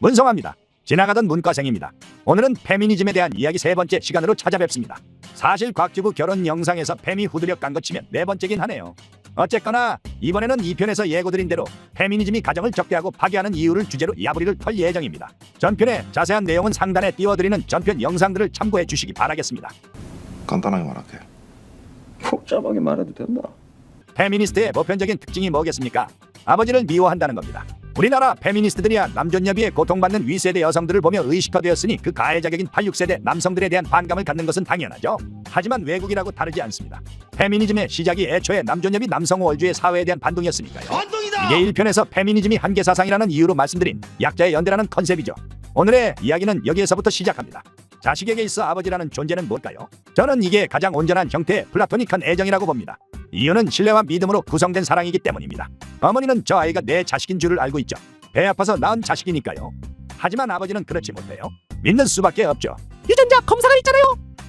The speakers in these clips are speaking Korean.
문성화입니다. 지나가던 문과생입니다. 오늘은 페미니즘에 대한 이야기 세 번째 시간으로 찾아뵙습니다. 사실 곽주부 결혼 영상에서 페미 후드려 깐 것 치면 네 번째긴 하네요. 어쨌거나 이번에는 2편에서 예고드린 대로 페미니즘이 가정을 적대하고 파괴하는 이유를 주제로 야부리를 털 예정입니다. 전편의 자세한 내용은 상단에 띄워드리는 전편 영상들을 참고해 주시기 바라겠습니다. 간단하게 말할게. 복잡하게 말해도 된다. 페미니스트의 보편적인 특징이 뭐겠습니까? 아버지를 미워한다는 겁니다. 우리나라 페미니스트들이야 남존여비에 고통받는 위세대 여성들을 보며 의식화되었으니 그 가해 자격인 86세대 남성들에 대한 반감을 갖는 것은 당연하죠. 하지만 외국이라고 다르지 않습니다. 페미니즘의 시작이 애초에 남존여비 남성월주의 사회에 대한 반동이었으니까요. 이게 1편에서 페미니즘이 한계 사상이라는 이유로 말씀드린 약자의 연대라는 컨셉이죠. 오늘의 이야기는 여기에서부터 시작합니다. 자식에게 있어 아버지라는 존재는 뭘까요? 저는 이게 가장 온전한 형태의 플라토닉한 애정이라고 봅니다. 이유는 신뢰와 믿음으로 구성된 사랑이기 때문입니다. 어머니는 저 아이가 내 자식인 줄을 알고 있죠. 배 아파서 낳은 자식이니까요. 하지만 아버지는 그렇지 못해요. 믿는 수밖에 없죠. 유전자 검사가 있잖아요.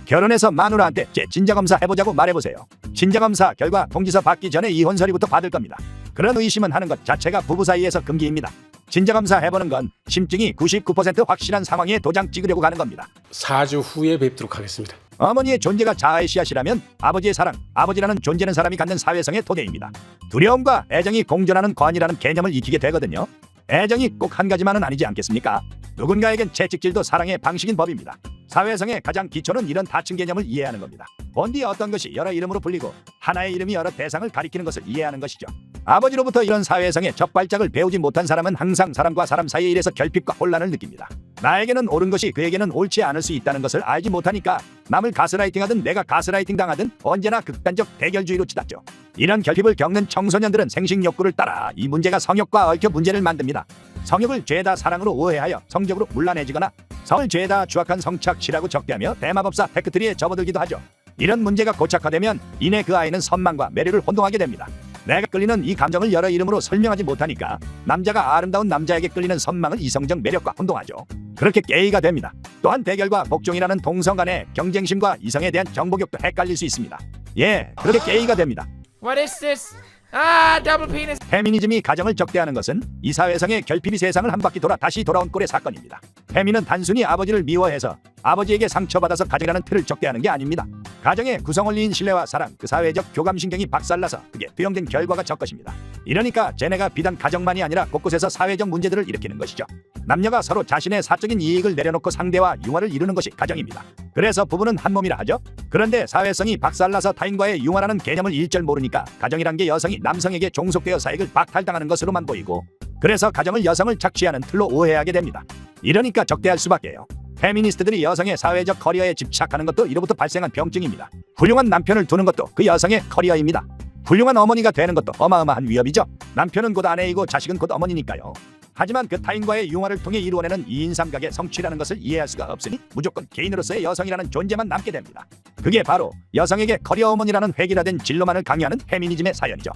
결혼해서 마누라한테 제 진자검사 해보자고 말해보세요. 진자검사 결과 통지서 받기 전에 이혼 서류부터 받을 겁니다. 그런 의심은 하는 것 자체가 부부 사이에서 금기입니다. 진자검사 해보는 건 심증이 99% 확실한 상황에 도장 찍으려고 가는 겁니다. 4주 후에 뵙도록 하겠습니다. 어머니의 존재가 자아의 씨앗이라면 아버지의 사랑, 아버지라는 존재는 사람이 갖는 사회성의 토대입니다. 두려움과 애정이 공존하는 관이라는 개념을 익히게 되거든요. 애정이 꼭 한 가지만은 아니지 않겠습니까? 누군가에겐 채찍질도 사랑의 방식인 법입니다. 사회성의 가장 기초는 이런 다층 개념을 이해하는 겁니다. 본디 어떤 것이 여러 이름으로 불리고 하나의 이름이 여러 대상을 가리키는 것을 이해하는 것이죠. 아버지로부터 이런 사회성의 첫 발짝을 배우지 못한 사람은 항상 사람과 사람 사이의 일에서 결핍과 혼란을 느낍니다. 나에게는 옳은 것이 그에게는 옳지 않을 수 있다는 것을 알지 못하니까 남을 가스라이팅하든 내가 가스라이팅 당하든 언제나 극단적 대결주의로 치닫죠. 이런 결핍을 겪는 청소년들은 생식 욕구를 따라 이 문제가 성욕과 얽혀 문제를 만듭니다. 성욕을 죄다 사랑으로 오해하여 성적으로 문란해지거나 성을 죄다 추악한 성착취라고 적대하며 대마법사 테크트리에 접어들기도 하죠. 이런 문제가 고착화되면 이내 그 아이는 선망과 매력을 혼동하게 됩니다. 내가 끌리는 이 감정을 여러 이름으로 설명하지 못하니까 남자가 아름다운 남자에게 끌리는 선망을 이성적 매력과 혼동하죠. 그렇게 게이가 됩니다. 또한 대결과 복종이라는 동성 간의 경쟁심과 이성에 대한 정보격도 헷갈릴 수 있습니다. 예, 그렇게 게이가 됩니다. What is this? Ah, double penis. 페미니즘이 가정을 적대하는 것은 이 사회성의 결핍이 세상을 한 바퀴 돌아 다시 돌아온 꼴의 사건입니다. 페미는 단순히 아버지를 미워해서 아버지에게 상처받아서 가정이라는 틀을 적대하는 게 아닙니다. 가정의 구성원리인 신뢰와 사랑, 그 사회적 교감신경이 박살나서 그게 투영된 결과가 적 것입니다. 이러니까 쟤네가 비단 가정만이 아니라 곳곳에서 사회적 문제들을 일으키는 것이죠. 남녀가 서로 자신의 사적인 이익을 내려놓고 상대와 융화를 이루는 것이 가정입니다. 그래서 부부는 한 몸이라 하죠. 그런데 사회성이 박살나서 타인과의 융화라는 개념을 일절 모르니까 가정이란 게 여성이 남성에게 종속되어 사익을 박탈당하는 것으로만 보이고 그래서 가정을 여성을 착취하는 틀로 오해하게 됩니다. 이러니까 적대할 수밖에요. 페미니스트들이 여성의 사회적 커리어에 집착하는 것도 이로부터 발생한 병증입니다. 훌륭한 남편을 두는 것도 그 여성의 커리어입니다. 훌륭한 어머니가 되는 것도 어마어마한 위협이죠. 남편은 곧 아내이고 자식은 곧 어머니니까요. 하지만 그 타인과의 융화를 통해 이루어내는 2인 3각의 성취라는 것을 이해할 수가 없으니 무조건 개인으로서의 여성이라는 존재만 남게 됩니다. 그게 바로 여성에게 커리어 어머니라는 획일화된 진로만을 강요하는 페미니즘의 사연이죠.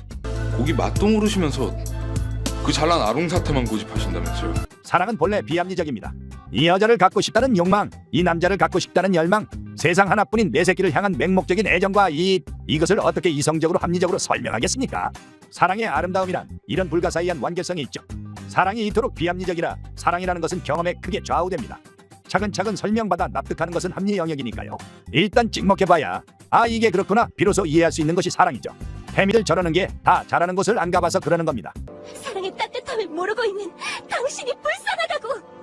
고기 맛동 오르시면서 그 잘난 아롱사태만 고집하신다면서요. 사랑은 본래 비합리적입니다. 이 여자를 갖고 싶다는 욕망, 이 남자를 갖고 싶다는 열망, 세상 하나뿐인 내 새끼를 향한 맹목적인 애정과 이것을 어떻게 이성적으로 합리적으로 설명하겠습니까? 사랑의 아름다움이란 이런 불가사의한 완결성이 있죠. 사랑이 이토록 비합리적이라 사랑이라는 것은 경험에 크게 좌우됩니다. 차근차근 설명받아 납득하는 것은 합리 영역이니까요. 일단 찍먹해봐야 이게 그렇구나 비로소 이해할 수 있는 것이 사랑이죠. 페미들 저러는 게 다 잘하는 곳을 안 가봐서 그러는 겁니다. 사랑의 따뜻함을 모르고 있는 당신이 불쌍하다고.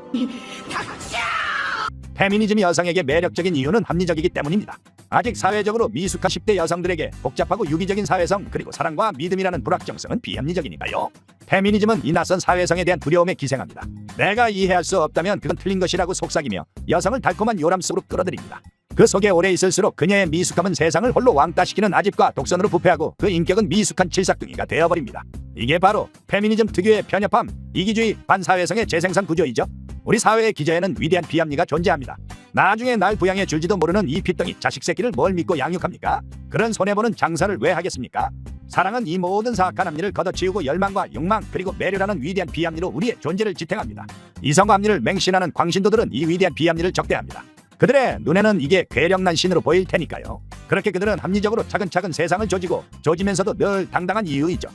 페미니즘이 여성에게 매력적인 이유는 합리적이기 때문입니다. 아직 사회적으로 미숙한 10대 여성들에게 복잡하고 유기적인 사회성 그리고 사랑과 믿음이라는 불확정성은 비합리적이니까요. 페미니즘은 이 낯선 사회성에 대한 두려움에 기생합니다. 내가 이해할 수 없다면 그건 틀린 것이라고 속삭이며 여성을 달콤한 요람 속으로 끌어들입니다. 그 속에 오래 있을수록 그녀의 미숙함은 세상을 홀로 왕따시키는 아집과 독선으로 부패하고 그 인격은 미숙한 칠삭둥이가 되어버립니다. 이게 바로 페미니즘 특유의 편협함, 이기주의, 반사회성의 재생산 구조이죠. 우리 사회의 기저에는 위대한 비합리가 존재합니다. 나중에 날 부양해 줄지도 모르는 이 핏덩이 자식 새끼를 뭘 믿고 양육합니까? 그런 손해보는 장사를 왜 하겠습니까? 사랑은 이 모든 사악한 합리를 걷어치우고 열망과 욕망 그리고 매료라는 위대한 비합리로 우리의 존재를 지탱합니다. 이성과 합리를 맹신하는 광신도들은 이 위대한 비합리를 적대합니다. 그들의 눈에는 이게 괴력난 신으로 보일 테니까요. 그렇게 그들은 합리적으로 차근차근 세상을 조지고 조지면서도 늘 당당한 이유이죠.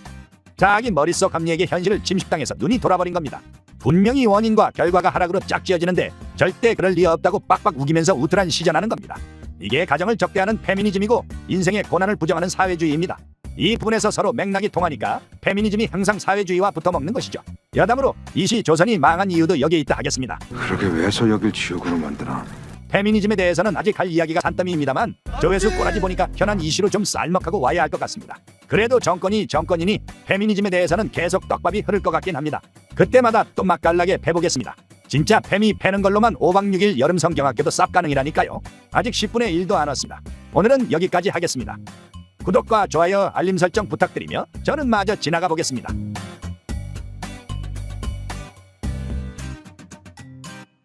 자기 머릿속 합리에게 현실을 침식당해서 눈이 돌아버린 겁니다. 분명히 원인과 결과가 하락으로 짝지어지는데 절대 그럴 리 없다고 빡빡 우기면서 우쭐한 시전하는 겁니다. 이게 가정을 적대하는 페미니즘이고 인생의 고난을 부정하는 사회주의입니다. 이 부분에서 서로 맥락이 통하니까 페미니즘이 항상 사회주의와 붙어먹는 것이죠. 여담으로 이 시 조선이 망한 이유도 여기에 있다 하겠습니다. 그렇게 왜서 여길 지옥으로 만드나? 페미니즘에 대해서는 아직 할 이야기가 산더미입니다만 조회수 꼬라지 보니까 현안 이슈로 좀 쌀먹하고 와야 할 것 같습니다. 그래도 정권이 정권이니 페미니즘에 대해서는 계속 떡밥이 흐를 것 같긴 합니다. 그때마다 또 맛깔나게 패보겠습니다. 진짜 페미 패는 걸로만 5박 6일 여름 성경학교도 쌉 가능이라니까요. 아직 10분의 1도 안 왔습니다. 오늘은 여기까지 하겠습니다. 구독과 좋아요 알림 설정 부탁드리며 저는 마저 지나가 보겠습니다.